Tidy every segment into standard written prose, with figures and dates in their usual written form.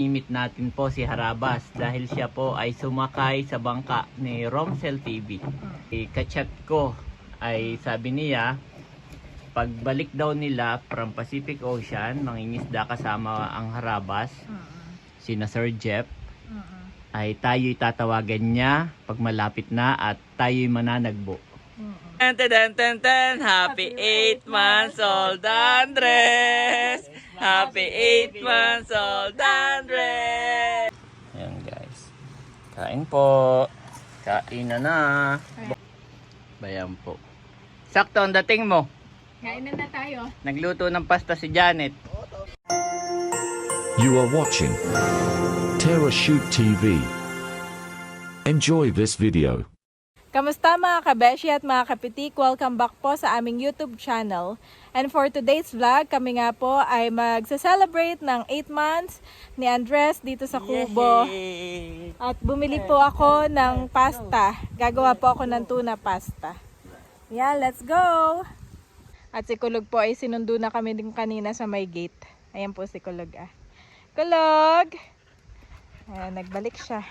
Imit natin po si Harabas dahil siya po ay sumakay sa bangka ni Romcel TV. Kachat ko ay sabi niya, pagbalik daw nila from Pacific Ocean, mangingisda kasama ang Harabas, sina Sir Jeff, ay tayo'y tatawagan niya pag malapit na at tayo'y mananagbo. Happy 8 months old Andres! Happy 8 months old Andres! Ayan guys. Kain po. Kain na. Bayan po. Sakto ang dating mo. Kain na tayo. Nagluto ng pasta si Janet. You are watching Terra Shoot TV. Enjoy this video. Kamusta mga kabeshi at mga kapitik? Welcome back po sa aming YouTube channel. And for today's vlog, kami nga po ay magsa-celebrate ng 8 months ni Andres dito sa Kubo. Yay! At bumili po ako ng pasta. Gagawa po ako ng tuna pasta. Yeah, let's go! At si Kulog po ay sinundo na kami din kanina sa may gate. Ayan po si Kulog ah. Kulog! Ayan, nagbalik siya.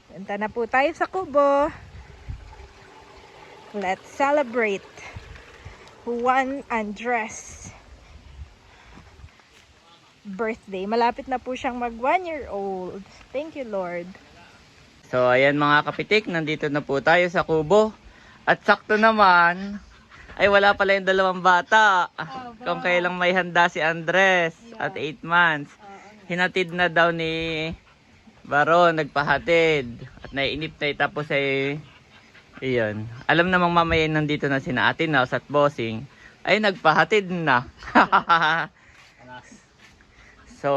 Punta na po tayo sa Kubo. Let's celebrate Juan Andres birthday. Malapit na po siyang mag 1 year old. Thank you, Lord. So ayan mga kapitik, nandito na po tayo sa Kubo. At sakto naman, ay wala pala yung dalawang bata. Kung kailang may handa si Andres at 8 months. Hinatid na daw ni Baron, nagpahatid. At naiinip na tapos ay iyon. Alam namang mamaya nandito na sina Ate Naus at Bossing. Ay nagpahatid na. So,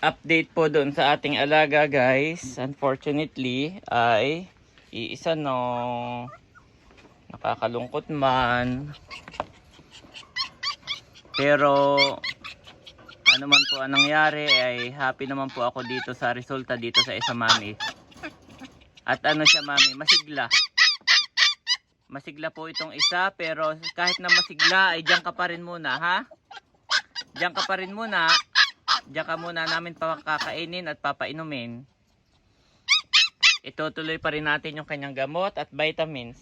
update po doon sa ating alaga guys. Unfortunately ay iisa no. Nakakalungkot man. Pero ano man po ang nangyari ay happy naman po ako dito sa resulta dito sa isa mami. At ano siya mami, masigla. Masigla po itong isa pero kahit na masigla ay diyan ka pa rin muna ha. Diyan ka pa rin muna. Diyan ka muna namin pakakainin at papainumin. Itutuloy pa rin natin yung kanyang gamot at vitamins.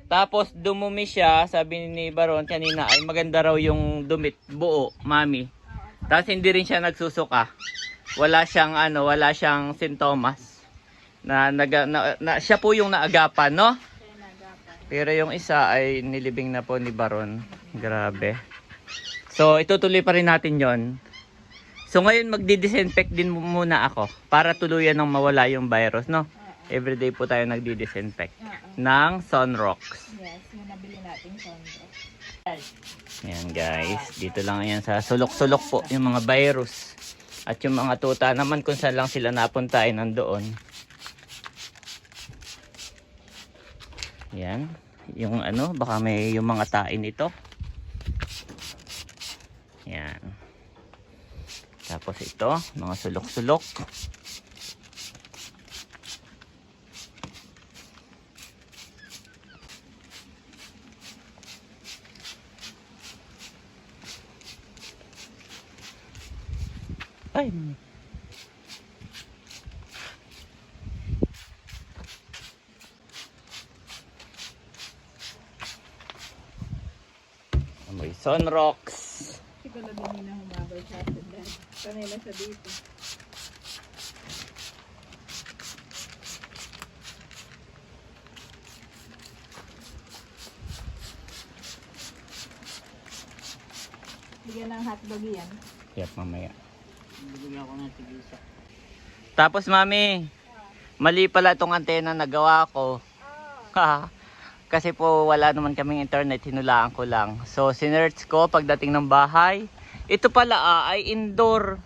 Tapos dumumi siya, sabi ni Baron kanina ay maganda raw yung dumit buo mami. Tapos hindi rin siya nagsusuka. Wala siyang wala siyang sintomas. Siya po yung naagapan, no? Pero yung isa ay nilibing na po ni Baron. Grabe. So itutuloy pa rin natin 'yon. So ngayon magdi-disinfect din muna ako para tuluyan nang mawala yung virus, no? Everyday po tayo nagdi-disinfect ng Sunrox. Yes, yung nabili natin Sunrox. Ayan guys, dito lang yan sa sulok-sulok po yung mga virus. At yung mga tuta naman kung saan lang sila napunta ay nandoon. Ayan, yung baka may yung mga tain ito. Ayan. Tapos ito, mga sulok-sulok. Ay, amoy Sunrox. Siguro din nila humabay sa atin dahil sanay na siya dito. Bigyan ng hotdog yan. Yap, mamaya. Bibigyan ko ng tigisa. Tapos mami, mali pala itong antena na gawa ko. Kasi po wala naman kaming internet, hinulaan ko lang. So sinearch ko pagdating ng bahay. Ito pala ay indoor.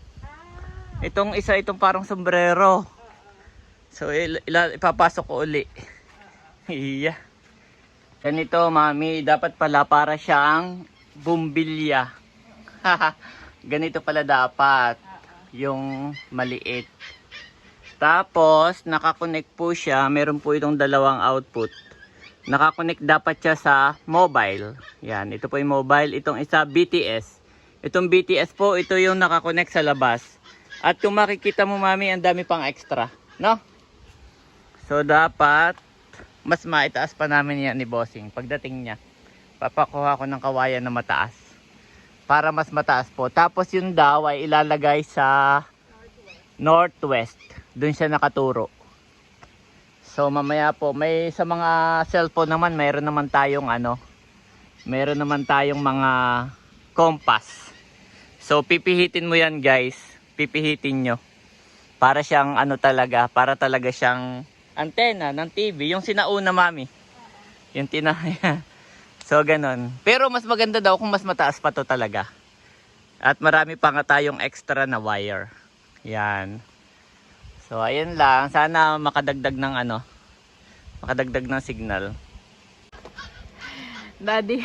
Itong isa, itong parang sombrero. So ipapasok ko uli. Iya. Ganito mami, dapat pala para siyang bumbilya. Ganito pala dapat. Yung maliit. Tapos nakakonect po siya, meron po itong dalawang output. Nakakonect dapat siya sa mobile. Yan, ito po yung mobile. Itong isa BTS. Itong BTS po, ito yung nakakonect sa labas. At kung makikita mo mami, ang dami pang extra, no? So dapat mas maitaas pa namin yan ni Bossing pagdating niya. Papakuha ko ng kawayan na mataas para mas mataas po. Tapos yun daw ay ilalagay sa northwest. Doon siya nakaturo. So mamaya po, may sa mga cellphone naman, mayroon naman tayong meron naman tayong mga compass. So pipihitin mo yan guys, pipihitin nyo. Para siyang para talaga siyang antena ng TV, yung sinauna mami. Yung tinaya. So ganon. Pero mas maganda daw kung mas mataas pa to talaga. At marami pa nga tayong extra na wire. Yan. So ayun lang, sana makadagdag ng makadagdag ng signal. Daddy,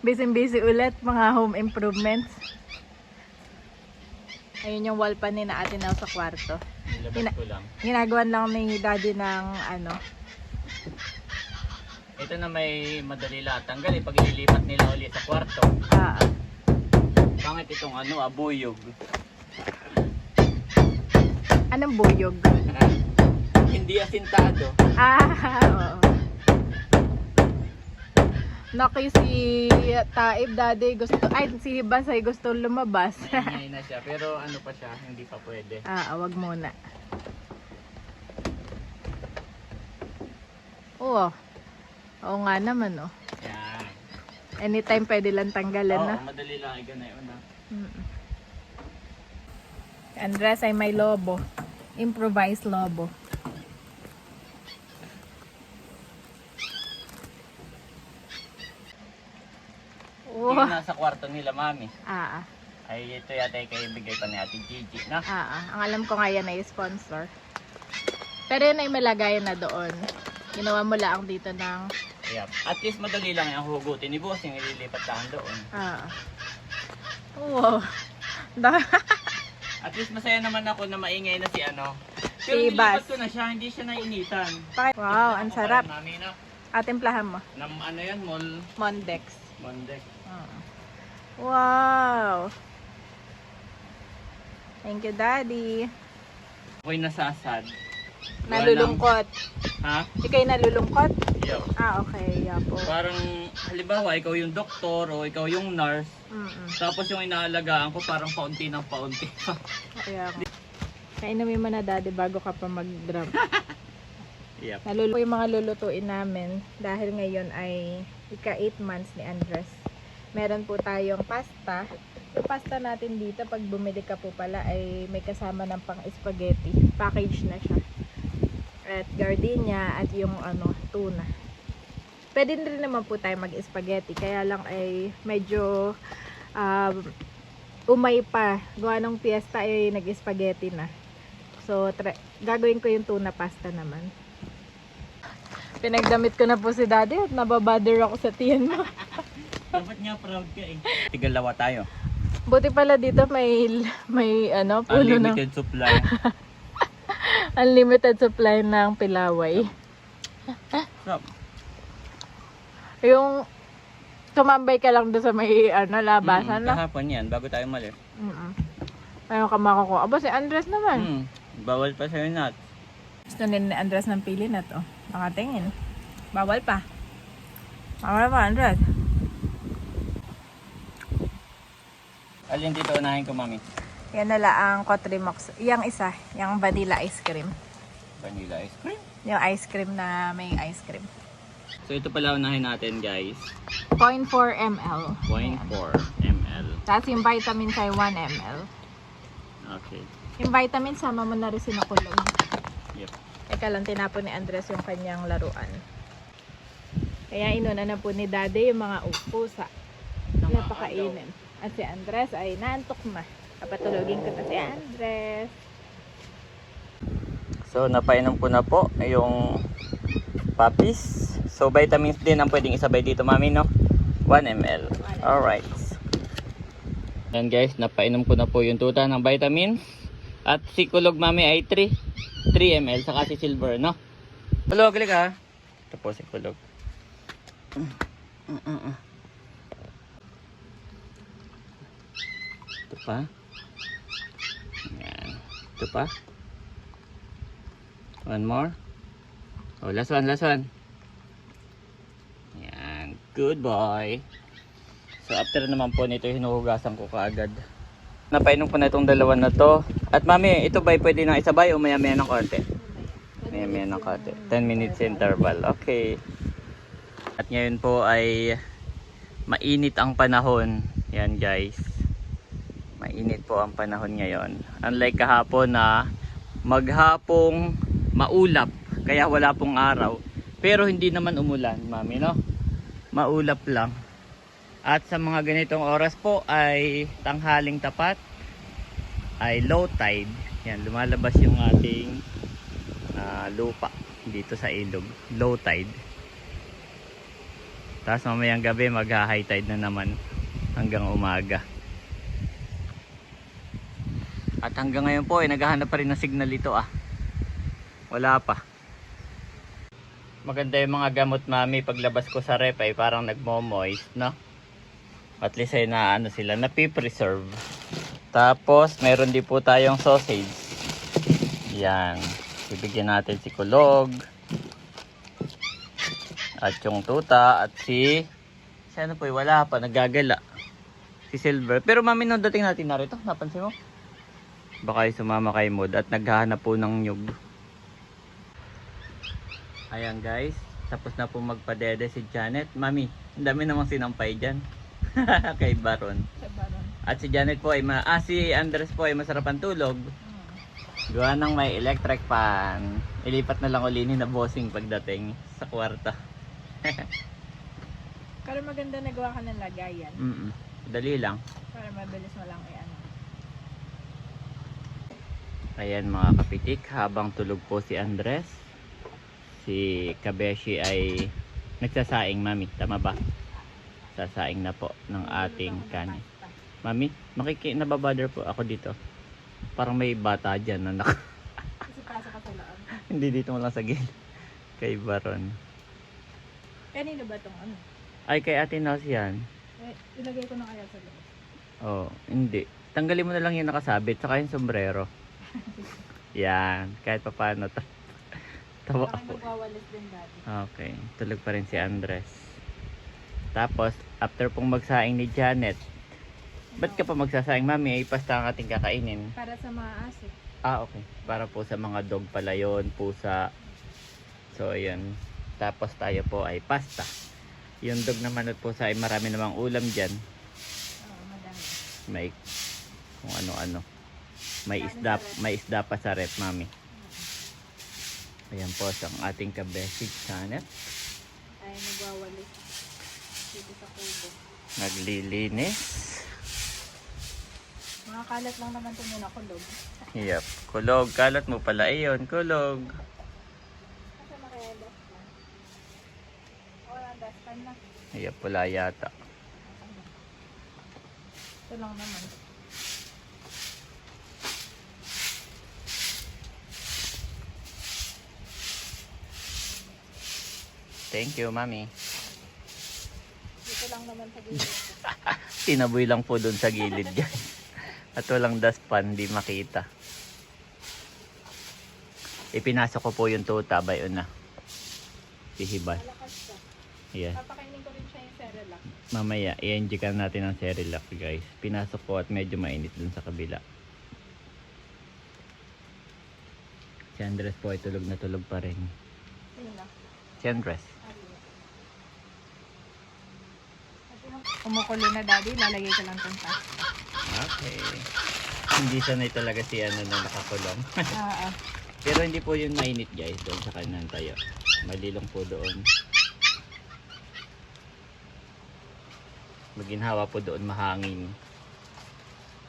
busy ulit mga home improvements. Ayun yung wall pan ni na atin sa kwarto. Nilabas ko lang. Ginagawan lang ni Daddy ng Ito na may madali lang tanggal pag ililipat nila ulit sa kwarto. Pangit itong buyog. Anong buyog? Hindi asintado. Oo. Naki si Taib Daddy si Basay gusto lumabas. Ingay na siya, pero pa siya, hindi pa pwede. Wag muna. Oo nga naman Yan. Anytime pwede lang tanggalan na. Madali lang iganayon na. Andres ay may lobo. Improvised lobo. Yung nasa kwarto nila mami. Ay ito yata ay kayo bigay pa ni Ate Gigi, na? Ang alam ko nga yan ay sponsor. Pero yun ay malagayan na doon. Ginawa mo lang dito ng... Yep. At least madali lang yung hugutin ni Bossing, ililipat lang doon. Wow. At least masaya naman ako na maingay na si Si Pero nilipat Bas. ko na siya, hindi siya nainitan. Wow, ang sarap. Mami, no? Atimplahan mo. Yan, Mondex. Monday. Wow. Thank you, Daddy. Ako'y nasasad. Nalulungkot. Ha? Ika'y nalulungkot? Yo. Okay. Yapo. Parang, halimbawa, ikaw yung doktor o ikaw yung nurse. Tapos yung inaalagaan ko parang paunti ng paunti. Kaya kainumin mo na Daddy bago ka pa mag-drum. Yep. Naluluto yung mga lulutuin namin dahil ngayon ay ika 8 months ni Andres. Meron po tayong pasta. Yung pasta natin dito, pag bumili ka po pala, ay may kasama ng pang spaghetti. Package na siya. At gardenia at yung tuna. Pwede rin naman po tayo mag-spaghetti. Kaya lang ay medyo umay pa. Gawa ng piyesta ay nag-spaghetti na. So, gagawin ko yung tuna pasta naman. Pinagdamit ko na po si Daddy at nababother ako sa tiyan mo. Dapat nga proud ka eh. Tigalawa tayo. Buti pala dito may puno ng Unlimited supply. unlimited supply ng pilaway. Stop. Yung tumambay ka lang doon sa may labasan na. Kahapon yan, bago tayo malis. Ayun ka makukuha. Aba, si Andres naman. Bawal pa sa'yo nut. Gusto ni Andres ng pili na to. Nakatingin. Bawal pa. Bawal pa, Andres. Alin dito unahin ko, mami? Yan na lang ang Cotrimox. Yang isa, yung vanilla ice cream. Vanilla ice cream. Yung ice cream na may ice cream. So ito pala unahin natin, guys. 0.4 ml. 0.4 ml. Tapos yung vitamins ay 1 ml. Okay. Yung vitamins, sama mo na rin sinukulog. Yep. Teka lang, tinapon ni Andres yung kanyang laruan. Kaya inuna na po ni Daddy yung mga pusa. Napakainin. At si Andres ay naantok na. Kapatulogin ko na si Andres. So napainom ko na po yung puppies. So vitamins din ang pwedeng isabay dito, mami, no? 1 ml. Alright. Yan guys, napainom ko na po yung tuta ng vitamins. At si kulog, mami, ay 3 ml. Saka si silver, no? Kulog, klik ha. Ito po si kulog. Ito pa. Yan. Ito pa. One more. Oh, last one, last one. Yan. Good boy. So, after naman po nito, hinuhugasan ko kaagad. Napainom ko na itong dalawa na to. At mami, ito ba pwede nang isabay o maya-maya ng konti? Maya-maya ng konti. 10 minutes interval. Okay. At ngayon po ay mainit ang panahon. Yan guys. Mainit po ang panahon ngayon. Unlike kahapon na maghapong maulap. Kaya wala pong araw. Pero hindi naman umulan, mami, no? Maulap lang. At sa mga ganitong oras po ay tanghaling tapat. Ay low tide. Yan, lumalabas yung ating lupa dito sa ilog. Low tide. Tapos mamayang gabi mag-high tide na naman hanggang umaga. At hanggang ngayon po ay naghahanap pa rin ng signal ito Wala pa. Maganda yung mga gamot mami paglabas ko sa rep ay parang nagmo-moist, no? At least ay sila, napipreserve. Tapos meron din po tayong sausage. Yan. Bibigyan natin si Kulog. At yung tuta at si ano po, wala pa, nagagala. Si Silver. Pero mami, nung dating natin narito, napansin mo? Baka yung sumama kay Mood at naghahanap po ng nyug. Ayan guys, tapos na po magpadede si Janet. Mami, ang dami namang sinampay dyan. Kay Baron. At si Janet po ay si Andres po ay masarapan tulog. Gawa ng may electric fan. Ilipat na lang uli ni na bossing pagdating sa kwarta. Pero maganda nagawa ka ng lagayan. Dali lang. Para mabilis mo lang Ayan mga kapitik, habang tulog po si Andres, si Kabeshi ay nagsasaing, mami. Tama ba? Sasaing na po ng ating kanin. Mami, nababother po ako dito. Parang may bata dyan na Kasi pasok ka sa loob. Hindi dito mo lang sa gilid. Kay Baron. Kanino ba itong Ay, kay Ate Nos yan. Ilagay ko na kaya sa loob. Oh, hindi. Tanggalin mo na lang yung nakasabit, saka yung sombrero. Yan, kahit pa paano. Tawa Baka ako. magwawalis din dati. Okay, tulog pa rin si Andres. Tapos, after pong magsaing ni Janet, ba't ka pa magsasaing, mami? Ipasta ang ating kakainin. Para sa mga aso. Okay. Para po sa mga dog pala yun, pusa. So, ayan. Tapos tayo po ay pasta. Yung dog naman at pusa ay marami namang ulam dyan. Oo, madami. May kung ano-ano. May isda pa sa rep, mami. Ayan po ang ating kabesig Janet. Ay, nagwawalis. Dito sa kubo. Naglilinis. Mga kalat lang naman ito muna kulog. Yep. Kulog. Kalat mo pala. Ayun, kulog. Kasi makaya dustpan. Wala dustpan na. Yep, wala yata. Ito lang naman. Thank you, mami. Dito lang naman sa gilid. Tinaboy lang po doon sa gilid dyan. At walang dustpan, di makita. Ipinasok ko po yung tuta, bayon na. Hihiban. Malakas ka. Yeah. Papakainin ko rin siya yung Cerelac. Mamaya, i-enjoy natin ang Cerelac, guys. Pinasok ko at medyo mainit dun sa kabila. Si Andres po ay tulog na tulog pa rin. Ayun na. Si Andres. Kumukulo na daddy, lalagay ko lang itong pasta. Okay. Hindi sanay talaga si ano na nakakulong. Oo. Pero hindi po yun mainit, guys. Doon sa kanan tayo. Malilong po doon. Maginhawa po doon, mahangin.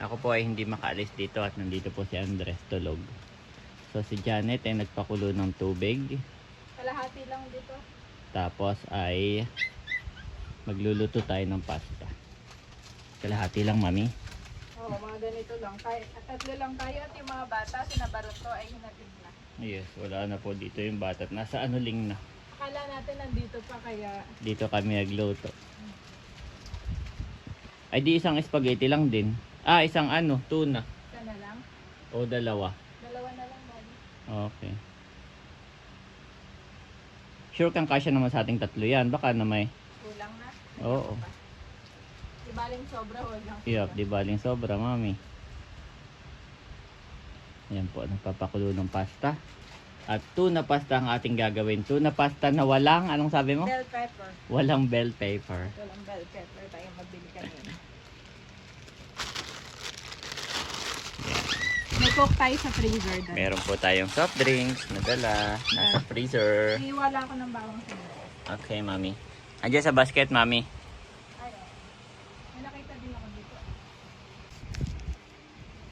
Ako po ay hindi makaalis dito at nandito po si Andres tulog. So si Janet ay nagpakulo ng tubig. Kalahati lang dito. Tapos ay magluluto tayo ng pasta. Kalahati lang, mami. Oo, mga ganito lang. Tatlo lang tayo at yung mga bata, sinabarot ko ay hinatid na. Yes, wala na po dito yung bata. Nasa anuling na. Akala natin nandito pa kaya... Dito kami nagluto. Ay di isang spaghetti lang din. Isang tuna. Isa na lang. O dalawa. Dalawa na lang, Daddy. Okay. Sure kang kasya naman sa ating tatlo yan. Baka na may... Kulang na. Oo. Di baling sobra, huwag lang. Yup, di baling sobra, mami. Ayan po, nagpapakulo ng pasta. At tuna pasta ang ating gagawin. Tuna pasta na walang, anong sabi mo? Bell pepper. Walang bell pepper. Walang bell pepper. Tayo magbili kanina. May coke tayo sa freezer, Daddy. Meron po tayong soft drinks na dala. Nasa freezer. Iiwala ko ng bawang sa mga. Okay, mami. Andiyan sa basket, mami. Ayaw. May nakita din ako dito.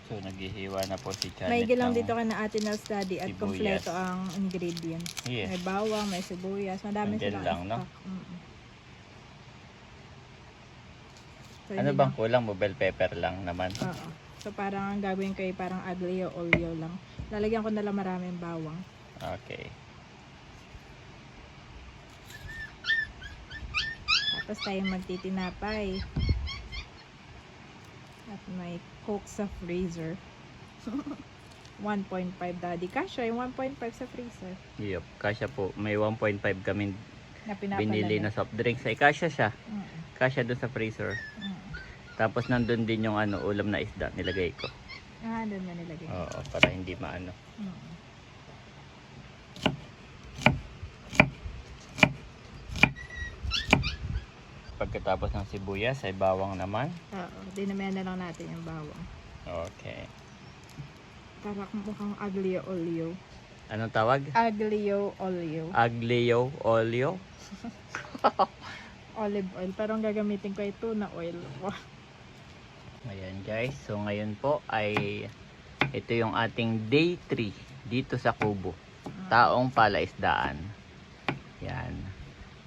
So, naghihiwa na po si Janet. May gilang ng- dito ka na Ate Nels, Daddy, at Sibuyas. kompleto ang ingredients. Yes. May bawang, may sibuyas, madami Nandyan silang lang, no? stock. Mm-mm. So, Ano hindi bang na- kulang mo? Bell pepper lang naman. Oo. So parang ang gagawin ko ay parang aglio olio lang. Lalagyan ko na lang maraming bawang. Okay. Tapos tayo magtitinapay. At may coke sa freezer. 1.5, Daddy. Kasha yung 1.5 sa freezer. Yup, kasya po. May 1.5 kami Na binili na soft drinks. Ay, kasya siya. Mm-mm. Kasya doon sa freezer. Mm-mm. Tapos nandun din yung ulam na isda nilagay ko. Doon na nilagay. Oo, para hindi maano. Mm-mm. Pagkatapos ng sibuyas ay bawang naman. Oo. Dinamihan na lang natin yung bawang. Okay. Para mukhang aglio olio. Anong tawag? Aglio olio. Aglio olio. Olive oil. Pero ang gagamitin ko ay tuna oil. Wow. Ayan guys, so ngayon po ay ito yung ating day 3 dito sa Kubo. Taong Palaisdaan. Yan.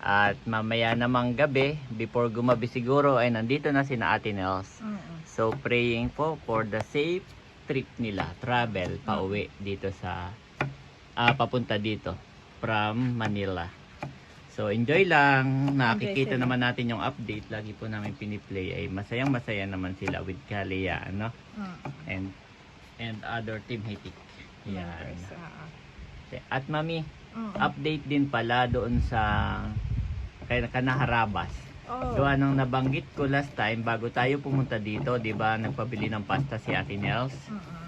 At mamaya namang gabi, before gumabi siguro, ay nandito na sina Ate Nels. Mm-mm. So praying po for the safe trip nila, travel, pauwi dito sa, papunta dito from Manila. So enjoy lang, nakikita sila. naman natin yung update, lagi po namin piniplay, ay masayang masaya naman sila with Kalia, ano? And other team Hitik. Yan. Members, At mami, Mm-mm. update din pala doon sa Kanaharabas. Oh. Gawa nang nabanggit ko last time bago tayo pumunta dito, 'di ba? Nagpabili ng pasta si Ate Nels. Mm-mm.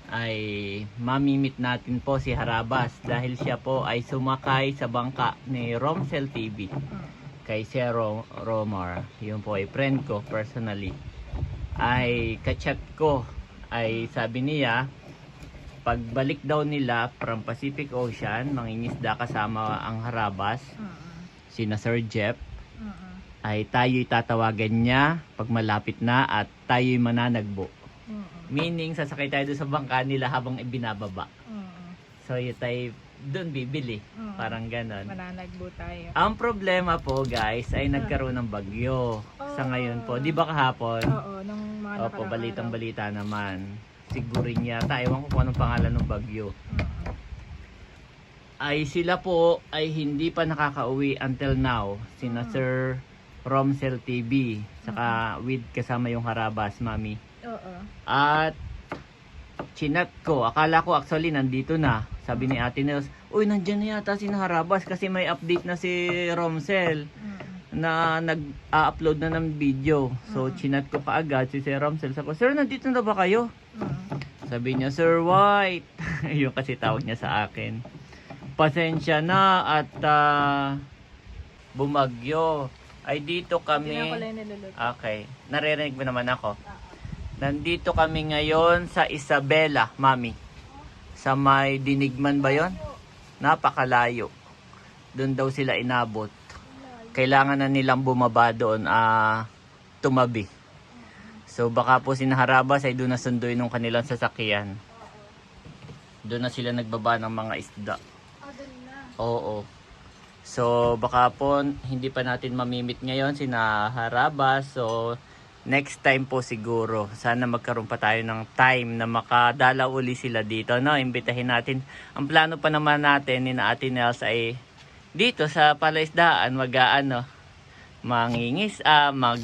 Ay mamimit natin po si Harabas dahil siya po ay sumakay sa bangka ni Romsel TV kay Sir Romar. Yun po ay friend ko personally. Ay kachat ko, ay sabi niya pagbalik daw nila from Pacific Ocean, mangingisda kasama ang Harabas, sina Sir Jeff, Mm-mm. ay tayo'y tatawagan niya pag malapit na at tayo'y mananagbo. Mm-mm. Meaning, sasakay tayo doon sa bangka nila habang ibinababa. Mm-mm. So, yun tayo doon bibili. Mm. Parang ganon. Mananagbo tayo. Ang problema po, guys, ay nagkaroon ng bagyo. Sa ngayon po. Di ba kahapon? Oo, nung mga Opo, nakaraang balitang araw. balita naman. Sigurin yata. Ewan ko kung anong pangalan ng bagyo. Mm-mm. Ay sila po ay hindi pa nakakauwi until now. Sina Sir Romsel TV. Saka with kasama yung Harabas, mami. Oo. At chinat ko, akala ko actually nandito na. Sabi ni Ate Nels, uy, nandyan na yata si Harabas kasi may update na si Romsel Mm-mm. na nag-upload na ng video. So, chinat ko kaagad si Sir Romsel. Sabi ko, Sir, nandito na ba kayo? Mm-mm. Sabi niya, Sir White. Yung kasi tawag niya sa akin. Pasensya na at bumagyo. Ay dito Hindi na ako kami. lang niluluto. Okay, naririnig mo naman ako. Nandito kami ngayon sa Isabela, mami. Sa may Dinigman ba yon? Napakalayo. Doon daw sila inabot. Kailangan na nilang bumaba doon, tumabi. So baka po sinaharabas ay doon na sunduin ng kanilang sasakyan. Doon na sila nagbaba ng mga isda. Oo. So baka po hindi pa natin mamimit ngayon sinaharabas. So next time po siguro. Sana magkaroon pa tayo ng time na makadala uli sila dito, no? Imbitahin natin. Ang plano pa naman natin ni na Ate Nels ay dito sa Palaisdaan mangingis,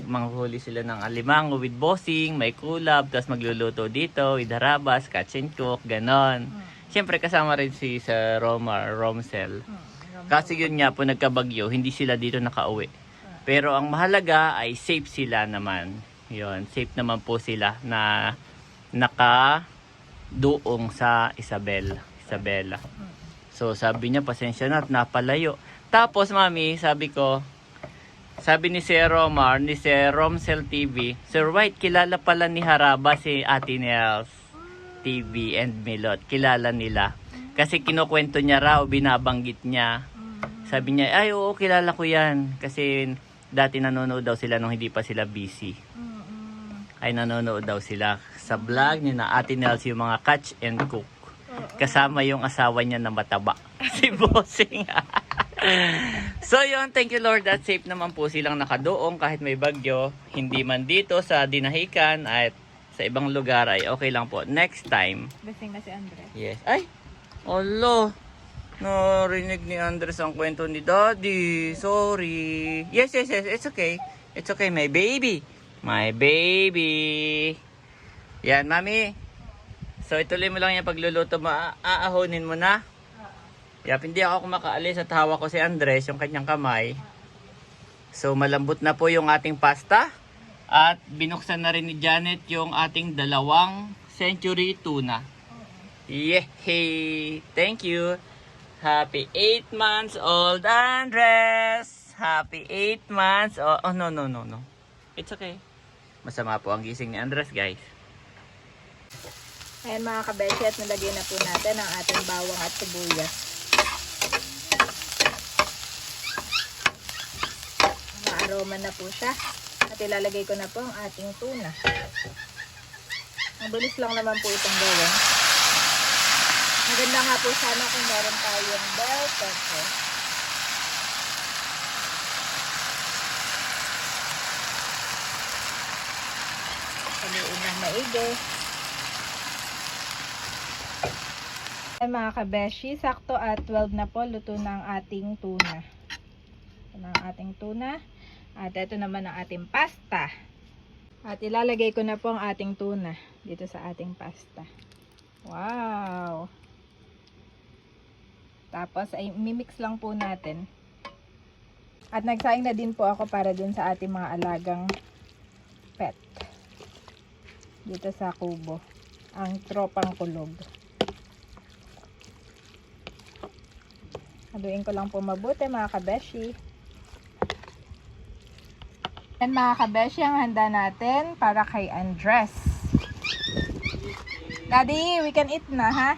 manghuli sila ng alimango with bossing, may kulab, tapos magluluto dito with harabas, catch and cook, ganon. Siyempre kasama rin si Sir Romsel. Kasi yun nga po nagkabagyo, hindi sila dito nakauwi. Pero ang mahalaga ay safe sila naman. Yun, safe naman po sila na nakaduong sa Isabela. So sabi niya, pasensya na at napalayo. Tapos mami, sabi ni Sir Romar, ni Sir Romsel TV, Sir White, kilala pala ni Haraba si Ate Nels TV and Milot. Kilala nila. Kasi kinukwento niya raw, binabanggit niya. Sabi niya, ay oo, kilala ko yan. Kasi dati nanonood daw sila nung hindi pa sila busy. Ay nanonood daw sila sa vlog ni na Ate Nels yung mga catch and cook. Kasama yung asawa niya na mataba. Si Bossing. So yun, thank you Lord that safe naman po silang nakadoong kahit may bagyo. Hindi man dito sa Dinahican at sa ibang lugar ay okay lang po. Next time. Lasing na si Andres. Yes. Ay! Olo! Narinig ni Andres ang kwento ni Daddy. Sorry. Yes. It's okay. It's okay. My baby. My baby. Yan, Mami. So, ituloy mo lang yung pagluluto mo. Aahonin mo na. Yap, hindi ako makaalis at hawak ko si Andres, yung kanyang kamay. So, malambot na po yung ating pasta. At binuksan na rin ni Janet yung ating 2 century tuna. Yehey! Thank you! Happy 8 months old, Andres! Happy 8 months old. Oh, no. It's okay. Masama po ang gising ni Andres, guys. Ayan mga kabeshi, at nalagay na po natin ang ating bawang at sibuyas. Aroma na po siya. At ilalagay ko na po ang ating tuna. Ang bilis lang naman po itong gawin. Maganda nga po sana kung meron tayong bell pepper. Haluin ng maigi. Ay mga kabeshi, sakto at 12 na po, luto na ang ating tuna. Ito na ang ating tuna. At ito naman ang ating pasta. At ilalagay ko na po ang ating tuna dito sa ating pasta. Wow! Tapos ay mimix lang po natin. At nagsaing na din po ako para dun sa ating mga alagang pet. Dito sa kubo. Ang tropang kulog. Haluin ko lang po mabuti mga kabeshi. And mga kabeshi, ang handa natin para kay Andres. Daddy, we can eat na ha?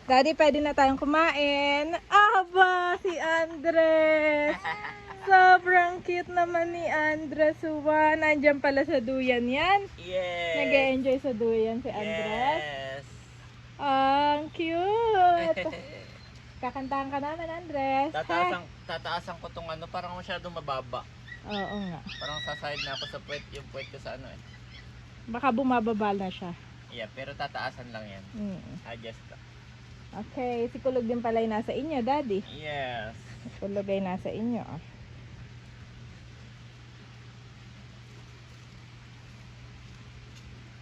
Daddy, pwede na tayong kumain. Aba, si Andres! Sobrang cute naman ni Andres. Uwa, nandyan pala sa duyan yan. Yes! Nag-e-enjoy sa duyan si Andres. Yes! Ang cute! Kakantahan ka naman, Andres. Tataasan ko tong ano, parang masyadong mababa. Oo nga. Parang saside na ako sa puwet, yung puwet ko sa ano eh. Baka bumababa na siya. Yeah, pero tataasan lang yan. Adjust ka. Okay, si Kulog din pala ay nasa inyo, Daddy. Yes. Si Kulog ay nasa inyo. Oh.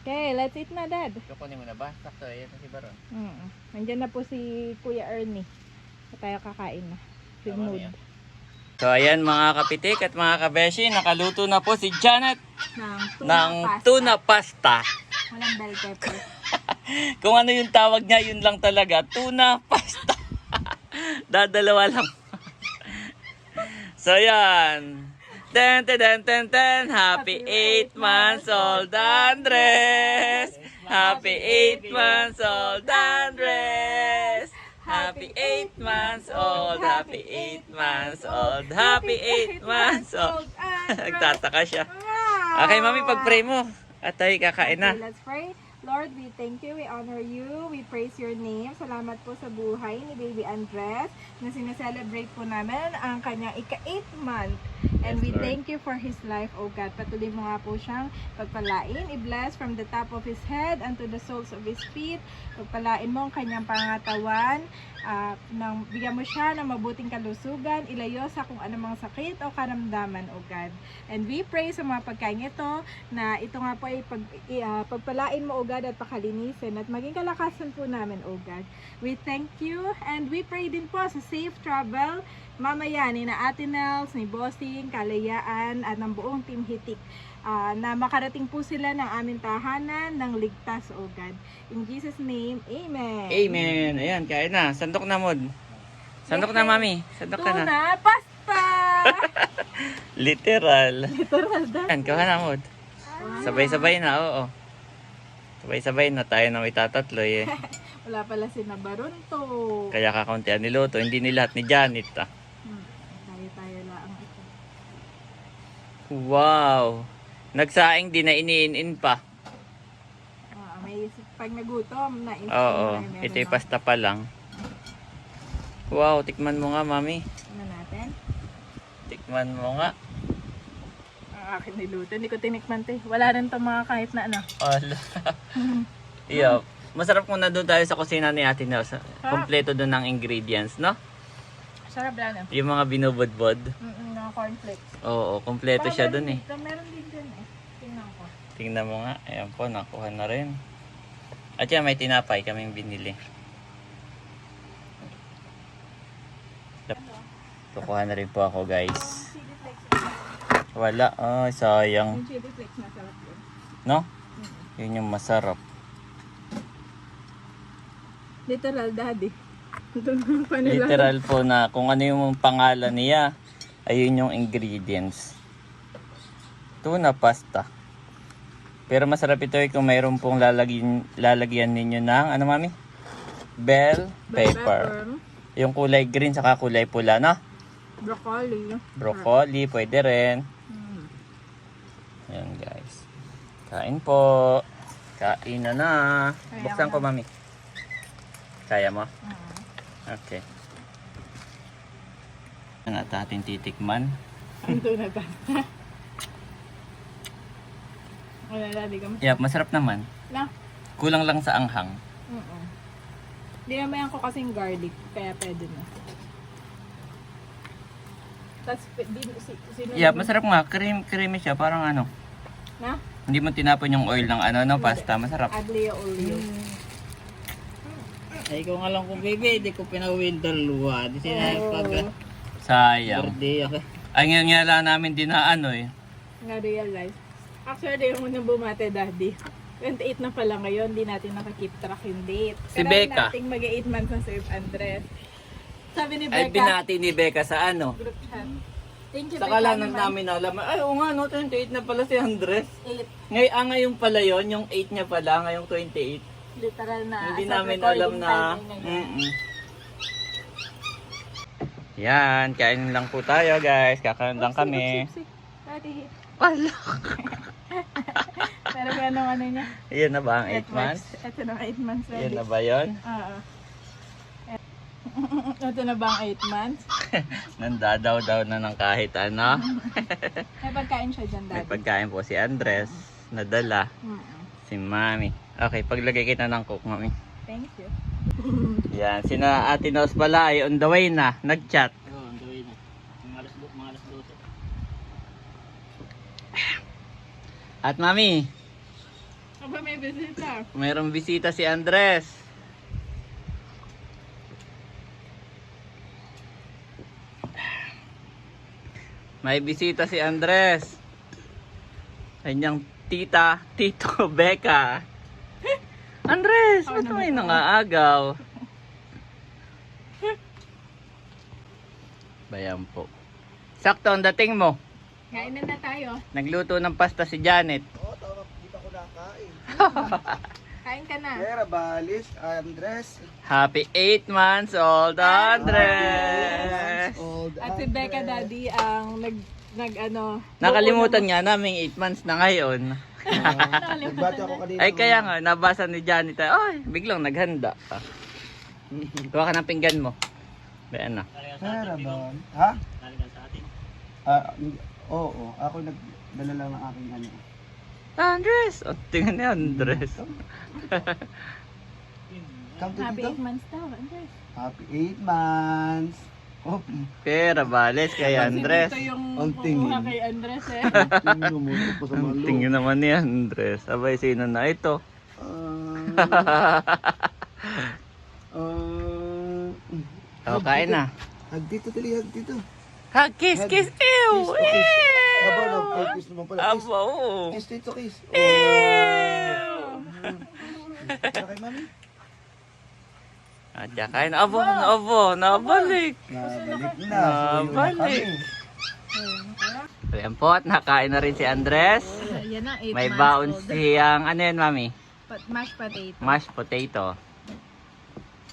Okay, let's eat na, Dad. Kukunin mo na ba? Sakto, yan na si Baron. Nandiyan na po si Kuya Ernie. At tayo kakain na. With Tama mood. niya. So ayan mga kapitik at mga kabeshi, nakaluto na po si Janet ng tuna pasta. Walang bell pepper. Kung ano yung tawag niya, yun lang talaga. Tuna pasta. Dadalawa lang. So yan. Ten. Happy 8 months old Andres. Happy 8 months old Andres. Happy 8 months old. Happy 8 months old. Happy 8 months old. Nagtataka siya. Okay, Mami, pag-pray mo. At tayo kakain na. Okay, let's pray. Lord, we thank you, we honor you, we praise your name. Salamat po sa buhay ni Baby Andres na sineselebrate po namin ang kanyang ika-8 month And Yes, we Lord. thank you for his life, O God. Patuloy mo nga po siyang pagpalain, i-bless from the top of his head unto the soles of his feet. Pagpalain mo ang kanyang pangatawan, bigyan mo siya ng mabuting kalusugan, ilayo sa kung anumang sakit o karamdaman, O God. And we pray sa mga pagkain ito, na ito nga po ay pagpalain mo, O God, at pakalinisin, at maging kalakasan po namin, O God. We thank you, and we pray din po sa safe travel, mamaya ni na Ate Nels, ni Bossing, Kalayaan, at ng buong Team Hitik, na makarating po sila ng aming tahanan ng ligtas, O God. In Jesus' name, Amen. Amen. Ayan, kain na. Sandok na, Mod. Sandok na, Mami. Sandok ka na. Tuna, pasta! Literal. Literal da. Ayan, kain na, Mod. Sabay-sabay na, oo. Sabay-sabay na tayo na may tatatlo eh. Wala pala si Nabarunto. Kaya kakauntian ni Luto, hindi ni lahat ni Janet ah. Tayo lang ito. Wow! Nagsaing din na iniin pa. May pag nagutom na Oo, ito'y pasta pa lang. Wow, tikman mo nga, Mami. Ano natin? Tikman mo nga. Ang akin niluto. Hindi ko tinikman te. Wala rin to mga kahit na ano. Ala. Iya, masarap kung nandun tayo sa kusina ni Ate Nels. Kompleto doon ng ingredients, no? Sarap lang. Yung mga binubod-bod. Mga cornflakes. Oo, kompleto siya doon eh. Meron din dun eh. Tingnan ko. Tingnan mo nga. Ayan po, nakuha na rin. At yan, may tinapay kaming binili. Kukuha na rin po ako, guys. Chili flakes. Wala. Ay, sayang. Yung chili flakes masarap yun. No? Yun yung masarap. Literal daddy. Ito naman pa nila. Literal po na kung ano yung pangalan niya, ayun yung ingredients. Tuna pasta. Pero masarap ito eh kung mayroon pong lalagyan ninyo ng, ano mami? Bell pepper. Yung kulay green saka kulay pula, no? Broccoli. Broccoli, pwede rin. Ayan guys. Kain po. Kain na. Buksan ko mami. Kaya mo? Okay. Ano natin titikman? Ito na ba? Wala daddy ka. Yeah, masarap naman. Na? Kulang lang sa anghang. Dinamayan ko kasing garlic, kaya pwede na. Tapos, Yeah, masarap nga. Creamy siya. Parang ano. Na? Hindi mo tinapon yung oil ng ano, no, pasta. Masarap. Aglio olio. Ay, ikaw nga lang kung baby, di ko pinawin dalawa. Di sila pag Sayang. birthday ako. Ay, ngayon nga lang namin din na ano eh. Na-realize. Actually, yung unang bumate, daddy. 28 na pala ngayon, hindi natin nakakip track yung date. Si Becca. nating mag-8 months na Sir Andres. Sabi ni Ay, Becca, binati ni Becca sa ano. group chat. Thank you, Saka lang naman. namin nalaman. Ay, oo nga, no, 28 na pala si Andres. 8. Ngayon pala yon yung 8 niya pala, ngayong 28. Literal na. Hindi as of namin recording alam na. time ngayon. Yan, kain lang po tayo guys. Kakain lang kami. Daddy. Wala. Pero anong ano niya? Yan na ba ang 8 months? Ito na 8 months. Yan Daddy. na ba yun? Oo. Ito na ba ang 8 months? Nandadaw-daw na ng kahit ano. May pagkain siya dyan, May daddy. pagkain po si Andres. Nadala. Si Mami. Okay, paglagay kita ng cook, Mami. Thank you. Yan, sina Ate Nels pala ay on the way na. Nag-chat. Oo, ang gawin na. Mga alas 12. At Mami, Aba, may bisita. mayroong bisita si Andres. May bisita si Andres. Kanyang Tito Becca. Andres, ba't may nangaagaw? Bayan po. Sakto ang dating mo. Kain na tayo. Nagluto ng pasta si Janet. Oo, tama. Hindi pa ko nakain. Kain ka na. Pera, balis, Andres. Happy 8 months old, Andres! Old At si Becca, daddy, ang Nakalimutan nga namin 8 months na ngayon. Nagbati ako kanina. Ay kaya nga, nabasa ni Janet, ay, biglang naghanda. Kuha ka ng pinggan mo. Bayan na. Pera ba? Ha? Talagang sa atin. Oo, ako nagdala lang ng aking ano. Andres! O, tingnan ni Andres. Come to Happy dito. 8 months daw, Andres. Happy 8 months. Coffee. Pera, bales kay Andres. Ito yung Ang kukuha tingin. kay Andres eh. Tingnan mo, ito pa sa Ang malo. tingin naman ni Andres. Abay, sino na ito? O, kain na. Hag dito, tali, hag dito. Ha, kiss, kiss, ew! Kiss, kiss. Aba, no, ay, kiss naman pala. Kiss. Aba, oo. Kiss dito, kiss. Para kay mami. At kain na. Abo, nabalik. Nabalik na. Nabalik. Ayan po, at nakain na rin si Andres. Yan na, 8 May months baon old. siyang, ano yan, mami? Mashed potato. Mashed potato.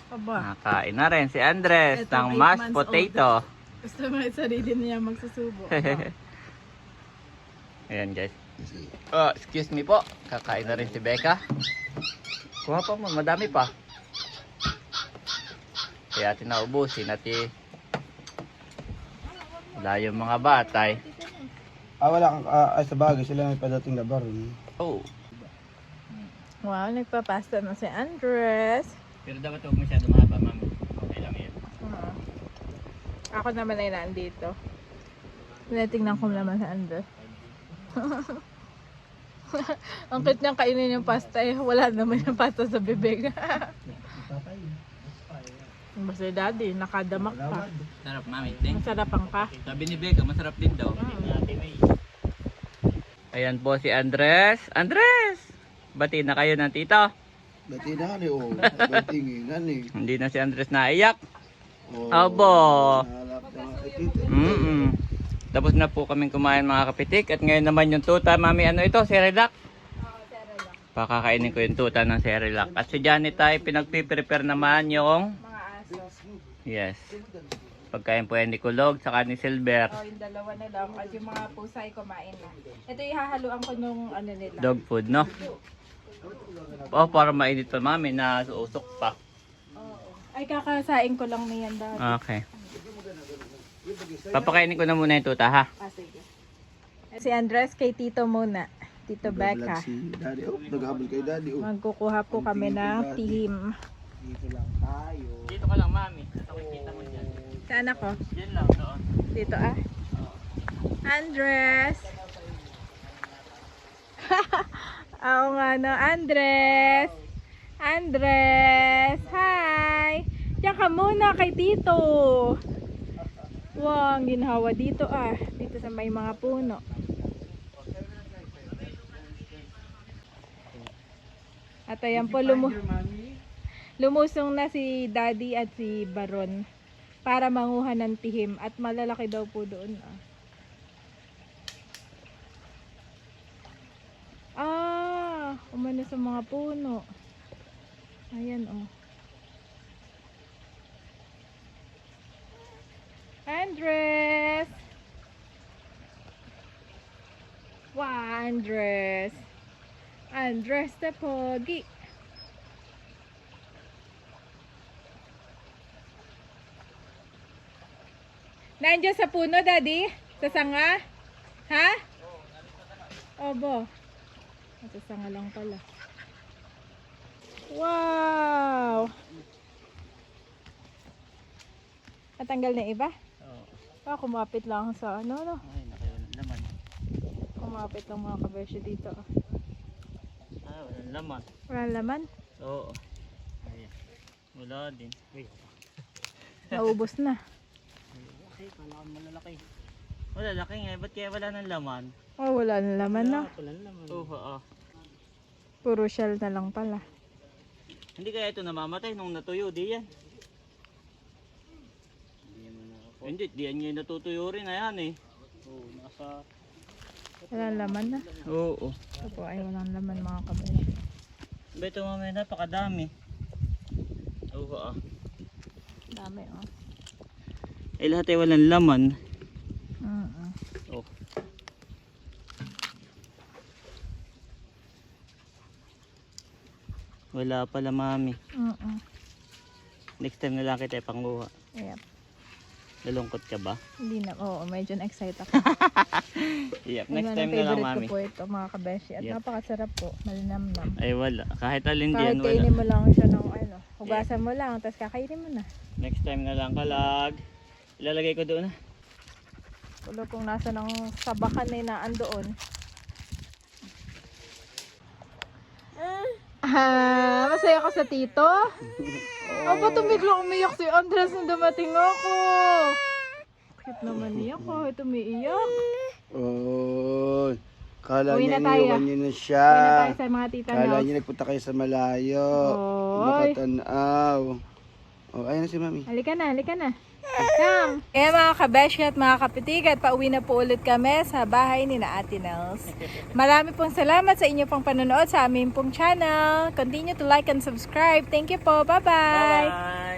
Aba, Nakain na rin si Andres Ito, ng 8 mashed months potato. gusto mo yung sarili niya magsusubo. Ayan guys. Oh, excuse me po. Kakain na rin si Becca. Kuha pa mo, madami pa. Kaya tinaubusin natin. Wala yung mga batay. Wala kang, ay sa bagay, sila may padating na baron. Oh. Wow, nagpapasta na si Andres. Pero dapat huwag masyado mahaba, mami. Okay lang yan. Ako naman ay nandito. Tinatingnan ko naman si Andres. Ang cute niyang kainin yung pasta eh. Wala naman yung pasta sa bibig. Basta daddy, nakadamak pa. Sarap, mami. Thanks. Masarapan ka. Sabi ni Becca, masarap din daw. Ayan po si Andres. Andres! Bati na kayo ng tito. Dati na ni, oh. Batinginan eh. Hindi na si Andres naiyak. Oh, Abo. nahalap na nga kay tito. Tapos na po kaming kumain mga kapitik. At ngayon naman yung tuta, mami, ano ito? Cerelac? Pakakainin ko yung tuta ng Cerelac. At si Janet ay pinagpiprepare naman yung... Mga aso. Yes. Pagkain po yan ni Kulog, saka ni Silver. O, yung dalawa na lang. At yung mga pusa ay kumain na. Ito ihahaluan ko nung ano nila. Dog food, no? Oh, para mainit pa, mami, na suusok pa. Ay, kakasain ko lang niyan dati. Okay. Papakainin ko na muna yung tuta, ha? Sige. Si Andres kay Tito muna. Tito Becca. Si daddy, oh. Naghabol kay daddy, oh. Magkukuha po kami ng team. Dito lang tayo. Dito ka lang, mami. Kita mo dyan. Saan ako? Diyan lang, doon. Dito ah. Andres! Oo nga no, Andres! Andres! Hi! Diyan ka muna kay Tito! Wow, ang ginhawa dito ah. Dito sa may mga puno. At ayan po, lumusong na si Daddy at si Baron para manguha ng tihim at malalaki daw po doon umano sa mga puno. Ayan oh. Andres! Wow, Andres! Andres the Pogi! Nandiyan sa puno, Daddy? Sa sanga? Ha? Obo. Sa sanga lang pala. Wow! Natanggal na iba? Oo. Kumapit lang sa ano, no? Ay, nakawalan laman. Kumapit lang mga kabersyo dito. Walang laman. Wala laman? Oo. Ayan. Wala din. Naubos na. Ay, kala ko malalaki. Malalaki nga, ba't kaya wala ng laman? Oh, wala na laman na. Wala ng laman. Oo. Puro shell na lang pala. Hindi kaya ito namamatay nung natuyo, di yan? Hindi, di yan yung natutuyo rin, ayan eh. Oo, nasa... Wala laman na. Oo. Ito po ay walang laman mga kabersyo. Ba ito mamaya napakadami. Oo. Dami oh. Eh lahat ay walang laman. Oh. Wala pala mami. Next time na lang kita ipanguha. Yep. Nalungkot ka ba? Hindi na, oo, medyo na-excite ako. Yep, Yung next ano, time na lang, favorite mami. ko po ito, mga kabeshi. At Yep. napakasarap po, malinamnam. Ay, wala. Kahit alin Kahit diyan, wala. kainin mo lang siya ng ano, hugasan mo lang, tapos kakainin mo na. Next time na lang, kalag. Ilalagay ko doon na. Tulo kung nasa ng sabakan na inaan doon. Masaya ka sa tito? Aba, tumigla umiyak si Andres nung dumating ako. Cute naman niya ko, tumiiyak. Oy. Kala Uwi niya na tayo. iniwan niyo na siya. Uwi na tayo sa mga tita Kala house. niya nagpunta kayo sa malayo. Oy. Makatanaw. Oh, ayun na si mami. Halika na, halika na. Come! Kaya mga kabeshi at mga kapitigat, pauwi na po ulit kami sa bahay ni na Ate Nels. Marami pong salamat sa inyo pong panonood sa aming pong channel. Continue to like and subscribe. Thank you po. Bye-bye! Bye!